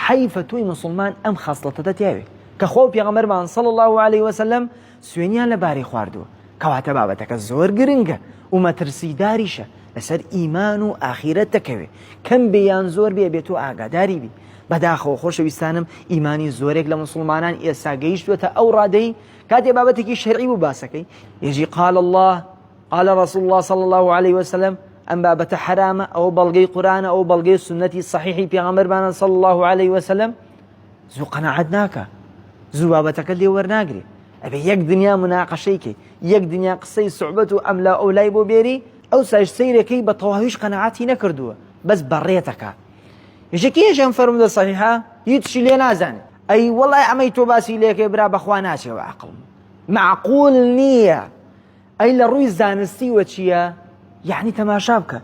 حیفە توی مسلمان ئەم خاصڵەتە تیاوێ کە خۆ پێغەمبەرمان صلی الله عليه وسلم سوێنیان لەباری خواردووە کەواتە بابەتەکە زۆر گرنگە و مەترسیداریشە لەسەر ئیمان و ئاخیرەت دەکەوێ کەم بێیان زۆر بێت و ئاگاداری بی بەداخەوە خۆشەویستانم ئیمانی زۆرێک لە مسلمانان ئێستا گەیشتوێتە ئەو ڕادەی کاتێ بابەتێکی شەرعی بوو باسەکەی یەژی قال الله قال رسول الله صلى الله عليه وسلم ئەم بابەتە حرامە ئەو بەڵگەی قورآنە ئەو بەڵگەی سنەتی صحیحی پێغەمبەرمان صلى الله عليه وسلم زوو قەناعەت ناکە زوو بابەتەکە لێ وەرناگرێ ئەبێ یەک دنیا مناقەشەیکەی یەک دنیا قسەی سوعبەت و ئەملا ئەولای بۆ بێری ئەو ساش سەیرەکەی بە تەواویش قەناعەتی نەکردووە بەس بەڕێتەکە یەکێکی هێژەم فەرمودە صحیحە هیچی لێ نازانێت ئەی وەڵای ئەمەی تۆ باسی لێکەی برا بەخوا ناچێەوە عەقڵ معقول نییە ئەی لە ڕووی زانستیوە چییە یعنی تەماشا بکە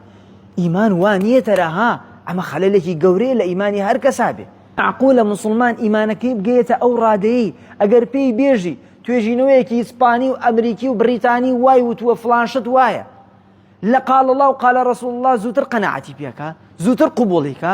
ئیمان وانیەتەرە ها ئەمە خەلەلێکی گەورەیە لە ئیمانی هەر کەسا بێ معقولە مسلمان ئیمانەکەی بگەیەتە ئەو ڕادەیەی ئەگەر پێی بێژی توێژینەوەیەکی ئیسپانی و ئەمریکی و بریتانی وای وتووە فڵانشت وایە لە قال الله و قال رسول الله زووتر قەناعەتی پێکە زووتر قبوڵیکە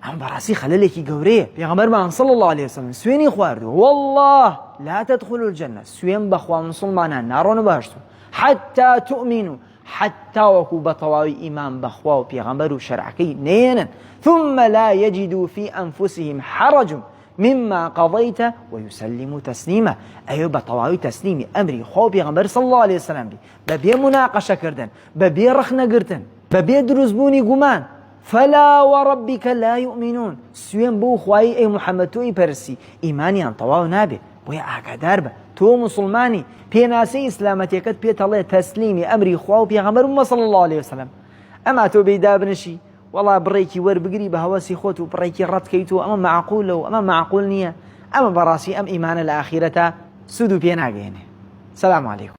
ئەم بەڕاستی خەلەلێکی گەورەیە پێغەمبەرمان صلی الله عليه وسلم سوێنی خواردووە والله لا تدخلوا الجنة سوێن بەخوا مسلمانان ناڕۆنە باشتون حتى تؤمنوا حتى وەکو بەتەواوی ئیمان بەخوا و پێغەمبەر و شەرعەکەی نێنن ثم لا يجدوا في أنفسهم حرج مما قضيت ويسلموا تسليما أيوة بطواوي تسليمي أمري خو بيغمبر صلى الله عليه وسلم ببي مناقشة كردن ببي رخنة كردن ببي دروزبوني قمان فلا وربك لا يؤمنون سوين بو خواهي أي محمد توي برسي إيماني عن طواو نابي بويا أكادار با تو مسلماني بيناسي إسلامتيكت بيتالله تسليمي أمري خواهو بيغمبر صلى الله عليه وسلم أما تو بيدابنشي والله بڕێکی وەربگری بە هەوەسی خۆت و بڕێکی ڕەتکەیتەوە ئەمە معقولە و ئەمە معقول نییە ئەمە بەڕاستی ئەم ئیمانە لە ئاخیرەتە سود و پێ ناگەێنێ. سەلام عەلەیکوم.